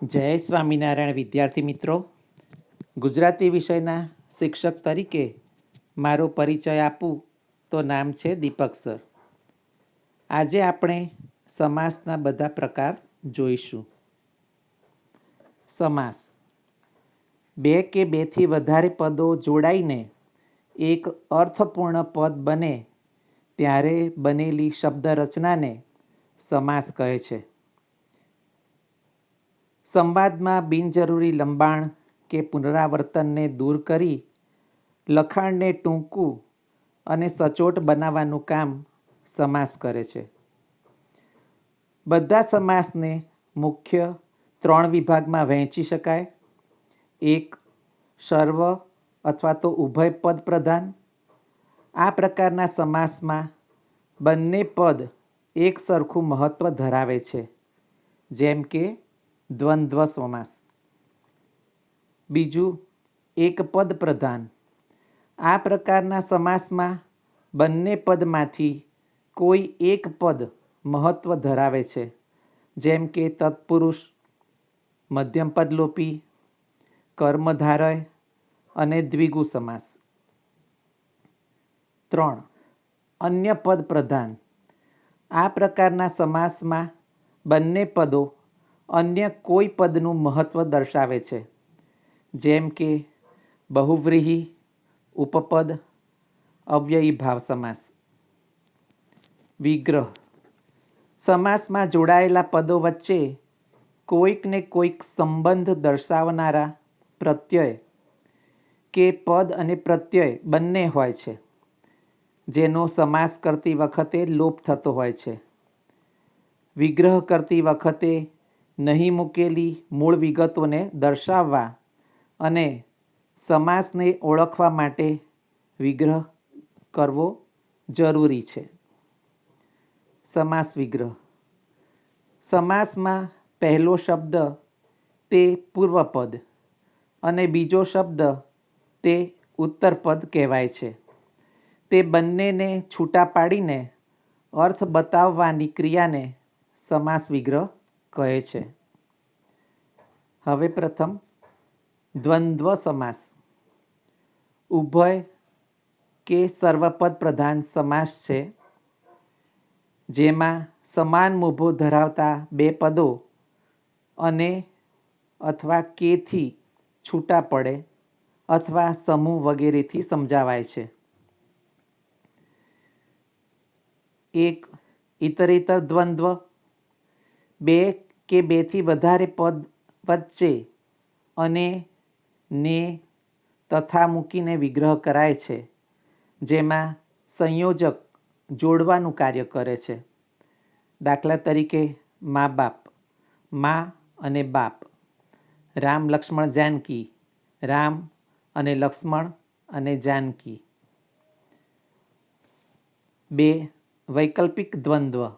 જય સ્વામિનારાયણ વિદ્યાર્થી મિત્રો. ગુજરાતી વિષયના શિક્ષક તરીકે મારો પરિચય આપું તો નામ છે દીપક સર. આજે આપણે સમાસના બધા પ્રકાર જોઈશું. સમાસ બે કે બેથી વધારે પદો જોડાઈને એક અર્થપૂર્ણ પદ બને ત્યારે બનેલી શબ્દ રચનાને સમાસ કહે છે. સંવાદમાં બિનજરૂરી લંબાણ કે પુનરાવર્તનને દૂર કરી લખાણને ટૂંકું અને સચોટ બનાવવાનું કામ સમાસ કરે છે. બધા સમાસને મુખ્ય 3 વિભાગમાં વહેંચી શકાય. એક, સર્વ અથવા તો ઉભય પદ પ્રધાન. આ પ્રકારના સમાસમાં બંને પદ એક સરખું મહત્વ ધરાવે છે, જેમ કે દ્વંદ્વ સમાસ. બીજું, એક પદ પ્રધાન. આ પ્રકારના સમાસમાં બંને પદમાંથી કોઈ એક પદ મહત્વ ધરાવે છે, જેમ કે તત્પુરુષ, મધ્યમ પદ લોપી, કર્મધારય અને દ્વિગુ સમાસ. 3, અન્ય પદ પ્રધાન. આ પ્રકારના સમાસમાં બંને પદો અન્ય કોઈ પદનું મહત્વ દર્શાવે છે, જેમ કે બહુવ્રીહી, ઉપપદ, અવ્યયી ભાવ સમાસ. વિગ્રહ સમાસમાં જોડાયેલા પદો વચ્ચે કોઈક ને કોઈક સંબંધ દર્શાવનારા પ્રત્યય કે પદ અને પ્રત્યય બંને હોય છે, જેનો સમાસ કરતી વખતે લોપ થતો હોય છે. વિગ્રહ કરતી વખતે નહીં મૂકેલી મૂળ વિગતોને દર્શાવવા અને સમાસને ઓળખવા માટે વિગ્રહ કરવો જરૂરી છે. સમાસ વિગ્રહ સમાસમાં પહેલો શબ્દ તે પૂર્વપદ અને બીજો શબ્દ તે ઉત્તરપદ કહેવાય છે. તે બંનેને છૂટા પાડીને અર્થ બતાવવાની ક્રિયાને સમાસ વિગ્રહ કહે છે. હવે પ્રથમ દ્વંદ્વ સમાસ. ઉભય કે સર્વપદ પ્રધાન સમાસ છે, જેમાં સમાન મોભો ધરાવતા બે પદો અને અથવા કેથી છૂટા પડે અથવા સમૂહ વગેરેથી સમજાવાય છે. એક, ઇતરેતર દ્વંદ્વ. બે કે બેથી વધારે પદ વચ્ચે અને ને તથા મૂકીને વિગ્રહ કરાય છે, જેમાં સંયોજક જોડવાનું કાર્ય કરે છે. દાખલા તરીકે મા બાપ, મા અને બાપ, રામ લક્ષ્મણ જાનકી, રામ અને લક્ષ્મણ અને જાનકી. 2, વૈકલ્પિક દ્વંદ્વ.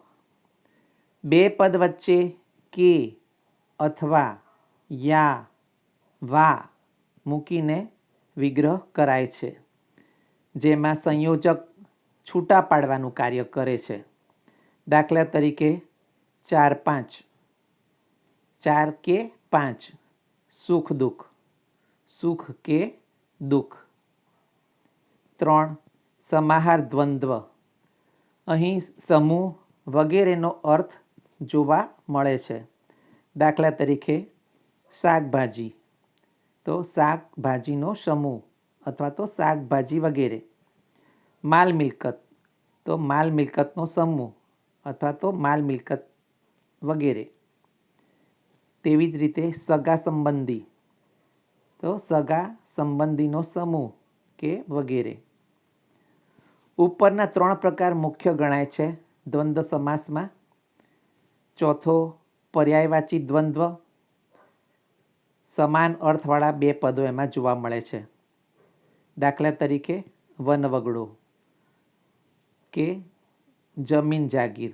બે પદ વચ્ચે કે અથવા યા વા મૂકીને વિગ્રહ કરાય છે, જેમાં સંયોજક છૂટા પાડવાનું કાર્ય કરે છે. દાખલા તરીકે 4-5, 4 કે 5, સુખ દુઃખ, સુખ કે દુઃખ. 3, સમાહાર દ્વંદ્વ. અહીં સમૂહ વગેરેનો અર્થ જોવા મળે છે. દાખલા તરીકે શાકભાજી, તો શાકભાજીનો સમૂહ અથવા તો શાકભાજી વગેરે. માલ મિલકત, તો માલ મિલકતનો સમૂહ અથવા તો માલ મિલકત વગેરે. તેવી જ રીતે સગા સંબંધી, તો સગા સંબંધીનો સમૂહ કે વગેરે. ઉપરના 3 પ્રકાર મુખ્ય ગણાય છે દ્વંદ્વ સમાસમાં. ચોથો, પર્યાયવાચી દ્વંદ્વ. સમાન અર્થવાળા બે પદો એમાં જોવા મળે છે. દાખલા તરીકે વનવગડો કે જમીન જાગીર.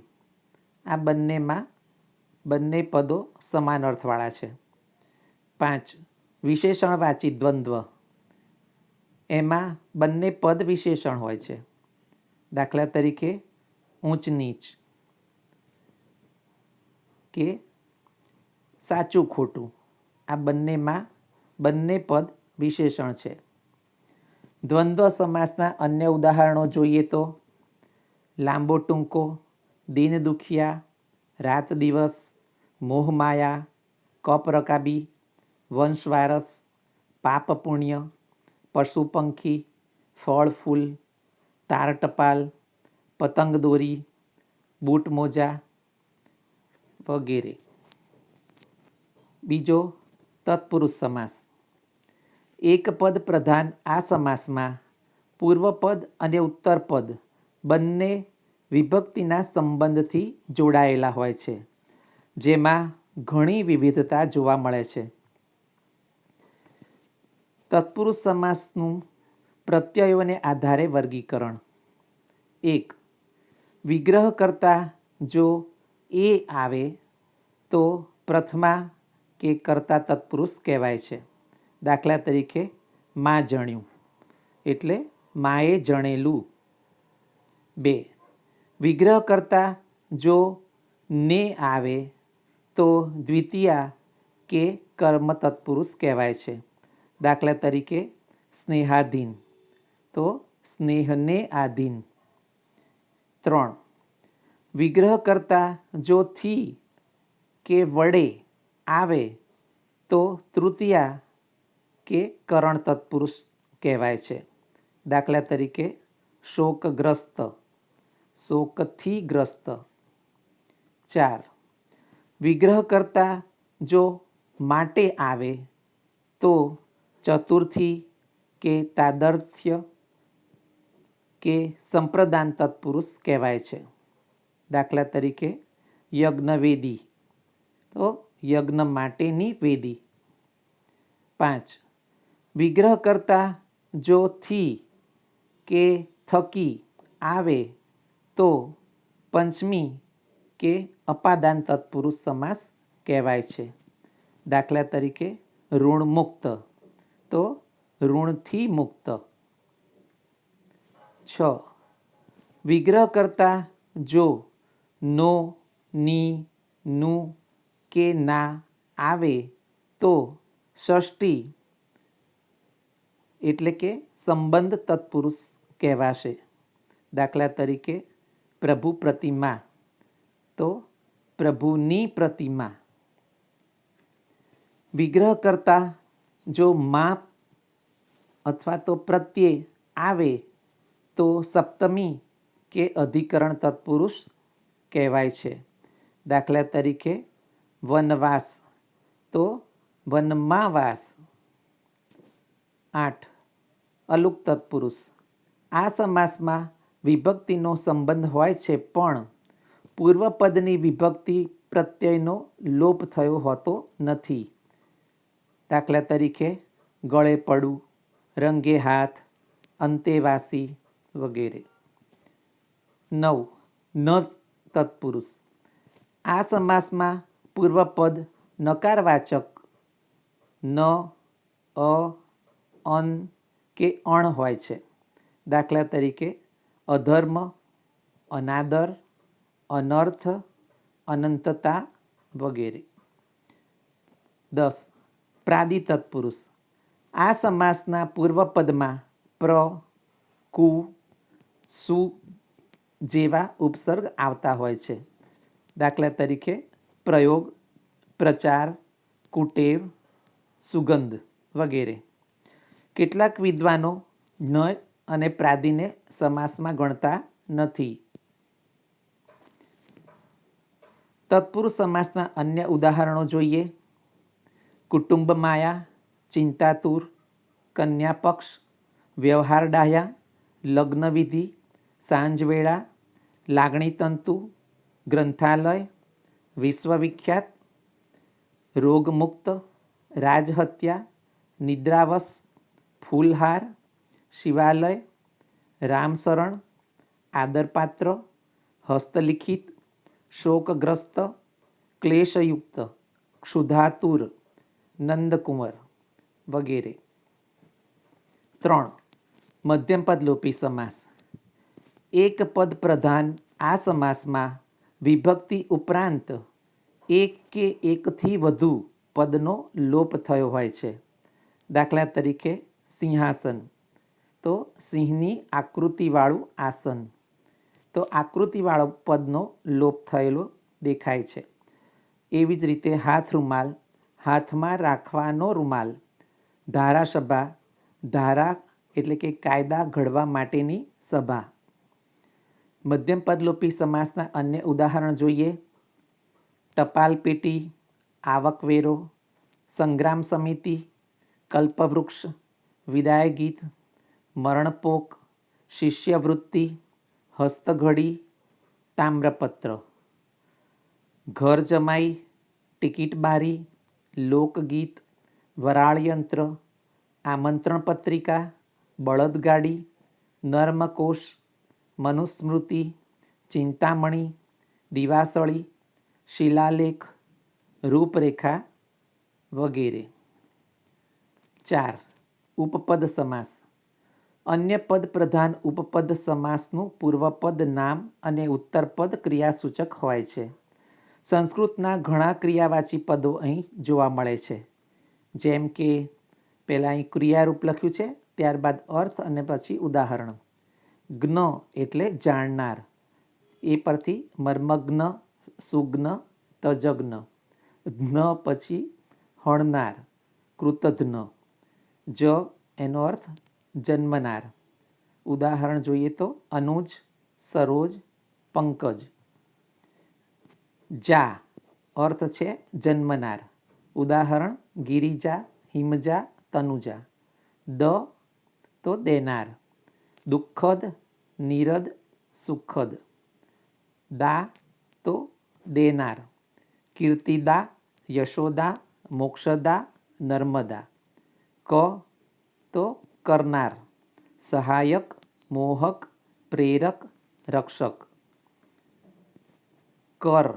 આ બંનેમાં બંને પદો સમાન અર્થવાળા છે. 5, વિશેષણવાચી દ્વંદ્વ. એમાં બંને પદ વિશેષણ હોય છે. દાખલા તરીકે ઊંચ નીચ કે સાચું ખોટું. આ બંનેમાં બંને પદ વિશેષણ છે. દ્વંદ્વ સમાસના અન્ય ઉદાહરણો જોઈએ તો લાંબો ટૂંકો, દિન દુખિયા, રાત દિવસ, મોહમાયા, કપ રકાબી, વંશવારસ, પાપ પુણ્ય, પશુ પંખી, ફળ ફૂલ, તાર ટપાલ, પતંગ દોરી, બૂટ મોજા વગેરે. બીજો તત્પુરુષ સમાસ. એક પદ પ્રધાન આ સમાસમાં પૂર્વપદ અને ઉત્તરપદ બંને વિભક્તિના સંબંધથી જોડાયેલા હોય છે, જેમાં ઘણી વિવિધતા જોવા મળે છે. તત્પુરુષ સમાસનું પ્રત્યયોને આધારે વર્ગીકરણ. 1. વિગ્રહ કરતાં જો એ આવે તો પ્રથમા કે કર્તા તત્પુરુષ કહેવાય છે. દાખલા તરીકે માં જણ્યું એટલે માએ જણેલું. 2. વિગ્રહ કરતાં જો ને આવે તો દ્વિતીયા કે કર્મ તત્પુરુષ કહેવાય છે. દાખલા તરીકે સ્નેહાધીન તો સ્નેહને આધીન. 3. વિગ્રહ કરતાં જો થી કે વડે આવે તો તૃતીયા કે કરણ તત્પુરુષ કહેવાય છે. દાખલા તરીકે શોકગ્રસ્ત, શોકથી ગ્રસ્ત. 4. વિગ્રહ કરતાં જો માટે આવે તો ચતુર્થી કે તાદર્થ્ય કે સંપ્રદાન તત્પુરુષ કહેવાય છે. દાખલા તરીકે યજ્ઞવેદી તો યજ્ઞ માટેની વેદી. 5. વિગ્રહ કરતાં જો થી કે થકી આવે તો પંચમી કે અપાદાન તત્પુરુષ સમાસ કહેવાય છે. દાખલા તરીકે ઋણ મુક્ત તો ઋણથી મુક્ત. 6. વિગ્રહ કરતાં જો નો, ની, નું કે ના આવે તો ષષ્ઠી એટલે કે સંબંધ તત્પુરુષ કહેવાશે. દાખલા તરીકે પ્રભુ પ્રતિમા તો પ્રભુની પ્રતિમા. વિગ્રહ કરતાં જો માં અથવા તો પ્રત્યે આવે તો સપ્તમી કે અધિકરણ તત્પુરુષ કહેવાય છે. દાખલા તરીકે વનવાસ તો વનમાં વાસ. 8. અલુક તત્પુરુષ. આ સમાસમાં વિભક્તિનો સંબંધ હોય છે પણ પૂર્વપદની વિભક્તિ પ્રત્યયનો લોપ થયો હોતો નથી. દાખલા તરીકે ગળે પડવું, રંગે હાથ, અંતેવાસી વગેરે. 9. ન તત્પુરુષ. આ સમાસમાં પૂર્વપદ નકારવાચક ન, અ, અન કે અણ હોય છે. દાખલા તરીકે અધર્મ, અનાદર, અનર્થ, અનંતતા વગેરે. 10. પ્રાદિ તત્પુરુષ. આ સમાસના પૂર્વપદમાં પ્ર, કુ, સુ જેવા ઉપસર્ગ આવતા હોય છે. દાખલા તરીકે પ્રયોગ, પ્રચાર, કુટેવ, સુગંધ વગેરે. કેટલાક વિદ્વાનો ન અને પ્રાદિને સમાસમાં ગણતા નથી. તત્પુરુષ સમાસના અન્ય ઉદાહરણો જોઈએ. કુટુંબ માયા, ચિંતાતુર, કન્યાપક્ષ, વ્યવહાર ડાહ્યા, લગ્નવિધિ, સાંજવેળા, લાગણીતંતુ, ગ્રંથાલય, વિશ્વવિખ્યાત, રોગમુક્ત, રાજહત્યા, નિદ્રાવસ, ફૂલહાર, શિવાલય, રામશરણ, આદરપાત્ર, હસ્તલિખિત, શોકગ્રસ્ત, ક્લેશયુક્ત, ક્ષુધાતુર, નંદકુંવર વગેરે. 3. મધ્યમપદ લોપી સમાસ. એક પદ પ્રધાન આ સમાસમાં વિભક્તિ ઉપરાંત એક કે એકથી વધુ પદનો લોપ થયો હોય છે. દાખલા તરીકે સિંહાસન, તો સિંહની આકૃતિવાળું આસન, તો આકૃતિવાળો પદનો લોપ થયેલો દેખાય છે. એવી જ રીતે હાથ રૂમાલ, હાથમાં રાખવાનો રૂમાલ. ધારાસભા, ધારા એટલે કે કાયદા ઘડવા માટેની સભા. મધ્યમ પદલોપી સમાસના અન્ય ઉદાહરણ જોઈએ. ટપાલ પેટી, આવકવેરો, સંગ્રામ સમિતિ, કલ્પવૃક્ષ, વિદાય ગીત, મરણપોક, શિષ્યવૃત્તિ, હસ્તઘડી, તામ્રપત્ર. ઘર જમાઈ, ટિકિટ બારી, લોકગીત, વરાળયંત્ર, આમંત્રણ પત્રિકા, બળદગાડી, નર્મકોશ, મનુસ્મૃતિ, ચિંતામણી, દિવાસળી, શિલાલેખ, રૂપરેખા વગેરે. 4. ઉપપદ સમાસ. અન્ય પદ પ્રધાન ઉપપદ સમાસનું પૂર્વપદ નામ અને ઉત્તરપદ ક્રિયાસૂચક હોય છે. સંસ્કૃતના ઘણા ક્રિયાવાચી પદો અહીં જોવા મળે છે. જેમ કે પહેલાં અહીં ક્રિયારૂપ લખ્યું છે, ત્યારબાદ અર્થ અને પછી ઉદાહરણ. જ્ઞ એટલે જાણનાર, એ પરથી મર્મજ્ઞ, સુજ્ઞ, તજજ્ઞ. જ્ઞ પછી હણનાર, કૃતજ્ઞ. જ એનો અર્થ જન્મનાર. ઉદાહરણ જોઈએ તો અનુજ, સરોજ, પંકજ. જા અર્થ છે જન્મનાર. ઉદાહરણ ગિરિજા, હિમજા, તનુજા. દ તો દેનાર. દુઃખદ, નિરદ, સુખદ. દા તો દેનાર. કીર્તિદા, યશોદા, મોક્ષદા, નર્મદા. ક તો કરનાર, સહાયક, મોહક, પ્રેરક, રક્ષક. કર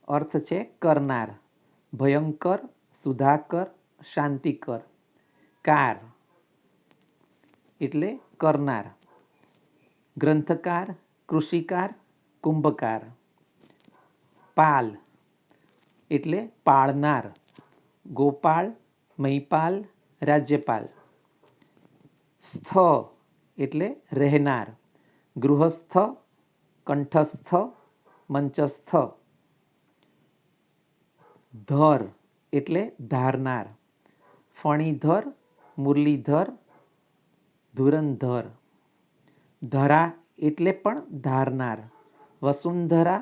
અર્થ છે કરનાર, ભયંકર, સુધાકર, શાંતિકર. કાર એટલે કરનાર. ગ્રંથકાર, કૃષિકાર, કુંભકાર. પાલ એટલે પાળનાર, ગોપાળ, મહિપાલ, રાજ્યપાલ. સ્થ એટલે રહેનાર, ગૃહસ્થ, કંઠસ્થ, મંચસ્થ. ધર એટલે ધારનાર, ફણીધર, મુરલીધર, ધુરંધર. ધરા એટલે પણ ધારનાર, વસુંધરા,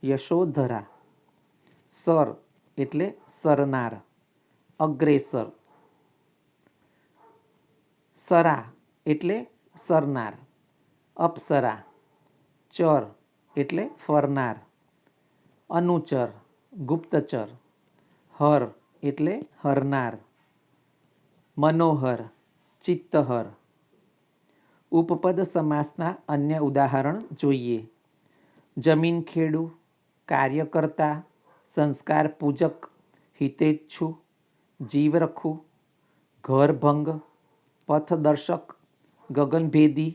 યશોધરા. સર એટલે સરનાર, અગ્રેસર. સરા એટલે સરનાર, અપ્સરા. ચર એટલે ફરનાર, અનુચર, ગુપ્તચર. હર એટલે હરનાર, મનોહર, ચિત્તહર. ઉપપદ સમાસના અન્ય ઉદાહરણ જોઈએ. જમીન ખેડૂ, કાર્યકર્તા, સંસ્કાર પૂજક, હિતેચ્છુ, જીવરખુ, ઘરભંગ, પથદર્શક, ગગનભેદી,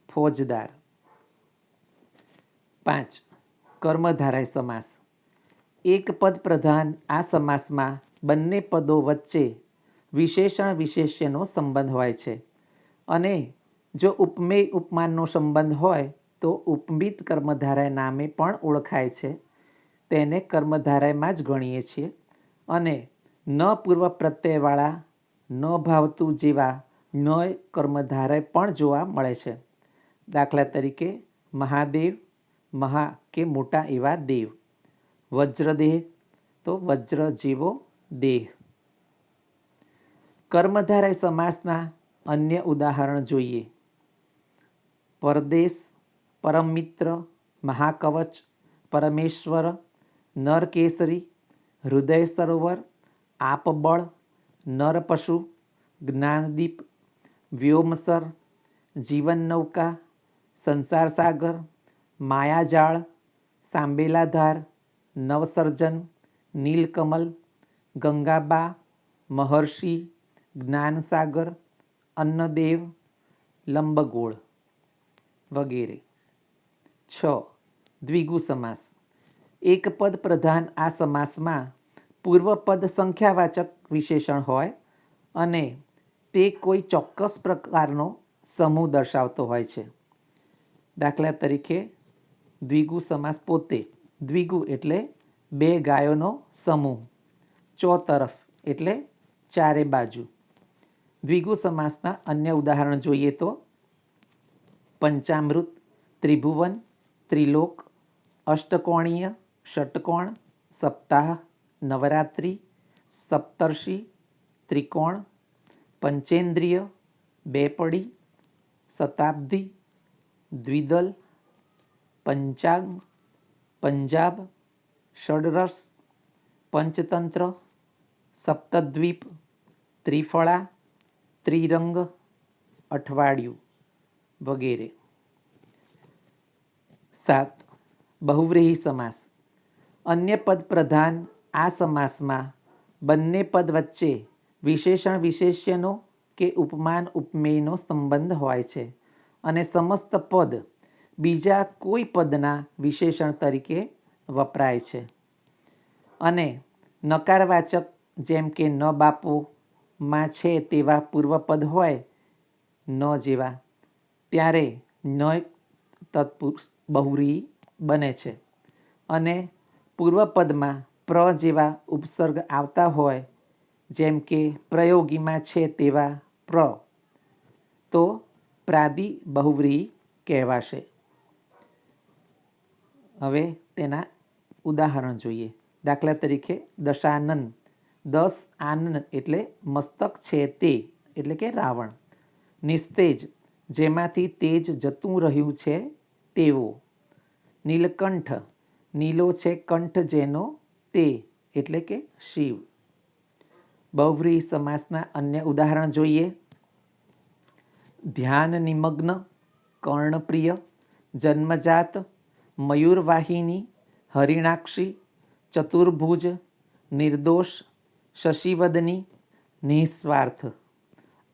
ફોજદાર. 5. કર્મધારય સમાસ. એક પદ પ્રધાન આ સમાસમાં બંને પદો વચ્ચે વિશેષણ વિશેષ્યનો સંબંધ હોય છે, અને જો ઉપમેય ઉપમાનનો સંબંધ હોય તો ઉપમિત કર્મધારય નામે પણ ઓળખાય છે. તેને કર્મધારયમાં જ ગણીએ છીએ. અને ન પૂર્વ પ્રત્યયવાળા, ન ભાવતું જેવા ન કર્મધારય પણ જોવા મળે છે. દાખલા તરીકે મહાદેવ, મહા કે મોટા એવા દેવ. વજ્રદેહ તો વજ્ર જેવો દેહ. કર્મધારય સમાસના અન્ય ઉદાહરણ જોઈએ. પરદેશ, પરમમિત્ર, મહાકવચ, પરમેશ્વર, નરકેસરી, હૃદય સરોવર, આપબળ, નરપશુ, જ્ઞાનદીપ, વ્યોમસર, જીવનનૌકા, સંસાર સાગર, માયાજાળ, સાંબેલાધાર, નવસર્જન, નીલકમલ, ગંગાબા, મહર્ષિ, જ્ઞાનસાગર, અન્નદેવ, લંબગોળ વગેરે. 6. દ્વિગુ સમાસ. એક પદ પ્રધાન આ સમાસમાં પૂર્વપદ સંખ્યાવાચક વિશેષણ હોય અને તે કોઈ ચોક્કસ પ્રકારનો સમૂહ દર્શાવતો હોય છે. દાખલા તરીકે દ્વિગુ સમાસ પોતે. દ્વિગુ એટલે બે ગાયોનો સમૂહ. ચોતરફ એટલે ચારે બાજુ. દ્વિગુ સમાસના અન્ય ઉદાહરણ જોઈએ તો પંચામૃત, ત્રિભુવન, ત્રિલોક, અષ્ટકોણીય, ષટકોણ, સપ્તાહ, નવરાત્રિ, સપ્તર્ષિ, ત્રિકોણ, પંચેન્દ્રિય, બેપડી, શતાબ્દી, દ્વિદલ, પંચાંગ, પંજાબ, ષડરસ, પંચતંત્ર, સપ્તદ્વીપ, ત્રિફળા, ત્રિરંગ, અઠવાડિયું વગેરે. 7. બહુવ્રીહી સમાસ. અન્ય પદ પ્રધાન આ સમાસમાં બંને પદ વચ્ચે વિશેષણ વિશેષ્યનો કે ઉપમાન ઉપમેયનો સંબંધ હોય છે અને સમસ્ત પદ બીજા કોઈ પદના વિશેષણ તરીકે વપરાય છે. અને નકારવાચક જેમ કે ન બાપો માં છે તેવા પૂર્વપદ હોય ન જેવા, ત્યારે ન તત્પુરુષ બહુવ્રીહી બને છે. અને પૂર્વપદમાં પ્ર જેવા ઉપસર્ગ આવતા હોય જેમ કે પ્રયોગીમાં છે તેવા પ્ર, તો પ્રાદિ બહુવ્રીહી કહેવાશે. હવે તેના ઉદાહરણ જોઈએ. દાખલા તરીકે દશાનન. દસ આનન એટલે મસ્તક છે તે એટલે કે રાવણ. નિસ્તેજ જેમાંથી તેજ જતું રહ્યું છે તેવો. નીલકંઠ નીલો છે કંઠ જેનો તે એટલે કે શિવ. બહુવ્રીહી સમાસના અન્ય ઉદાહરણ જોઈએ. ધ્યાન નિમગ્ન, કર્ણપ્રિય, જન્મજાત, મયુરવાહિની, હરિણાક્ષી, ચતુર્ભુજ, નિર્દોષ, શશિવદની, નિસ્વાર્થ,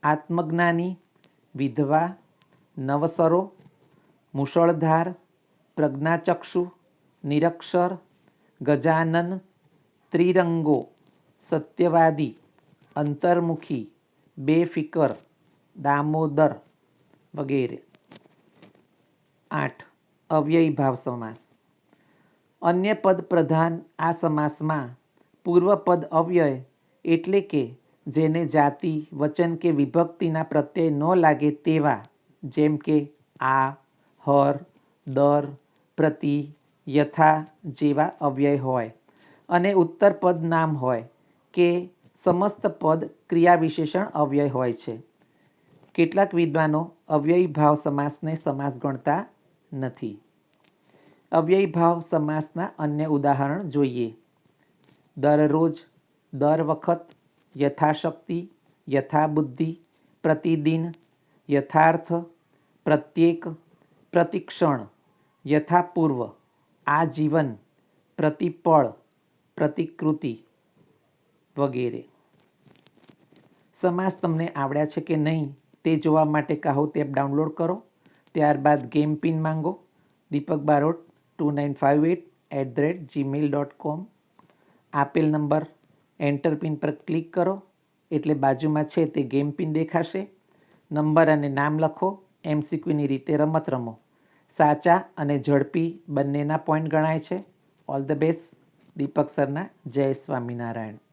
આત્મજ્ઞાની, વિધવા, નવસરો, મુશળધાર, પ્રજ્ઞાચક્ષુ, નિરક્ષર, ગજાનન, ત્રિરંગો, સત્યવાદી, અંતર્મુખી, બેફિકર, દામોદર વગેરે. 8. અવ્યયી ભાવ સમાસ. અન્ય પદ પ્રધાન આ સમાસમાં પૂર્વપદ અવ્યય એટલે કે જેને જાતિ, વચન કે વિભક્તિના પ્રત્યય ન લાગે તેવા જેમ કે આ, હર, દર, પ્રતિ, યથા જેવા અવ્યય હોય અને ઉત્તરપદ નામ હોય કે સમસ્ત પદ ક્રિયા વિશેષણ અવ્યય હોય છે. કેટલાક વિદ્વાનો અવ્યયી ભાવ સમાસને સમાસ ગણતા નથી. અવ્યયી ભાવ સમાસના અન્ય ઉદાહરણ જોઈએ. દરરોજ, દર વખત, યથાશક્તિ, યથાબુદ્ધિ, પ્રતિદિન, યથાર્થ, પ્રત્યેક, પ્રતિક્ષણ, યથાપૂર્વ, આજીવન, પ્રતિપળ, પ્રતિકૃતિ વગેરે. સમાસ તમને આવડ્યા છે કે નહીં તે જોવા માટે કાહોત એપ ડાઉનલોડ કરો. ત્યારબાદ ગેમ પિન માંગો. દીપક બારોટ 2958@gmail.com. આપેલ નંબર એન્ટર પિન પર ક્લિક કરો એટલે બાજુમાં છે તે ગેમ પિન દેખાશે. નંબર અને નામ લખો. MCQની રીતે રમત રમો. સાચા અને ઝડપી બંનેના પોઈન્ટ ગણાય છે. All the best. દીપક સરના જય સ્વામિનારાયણ.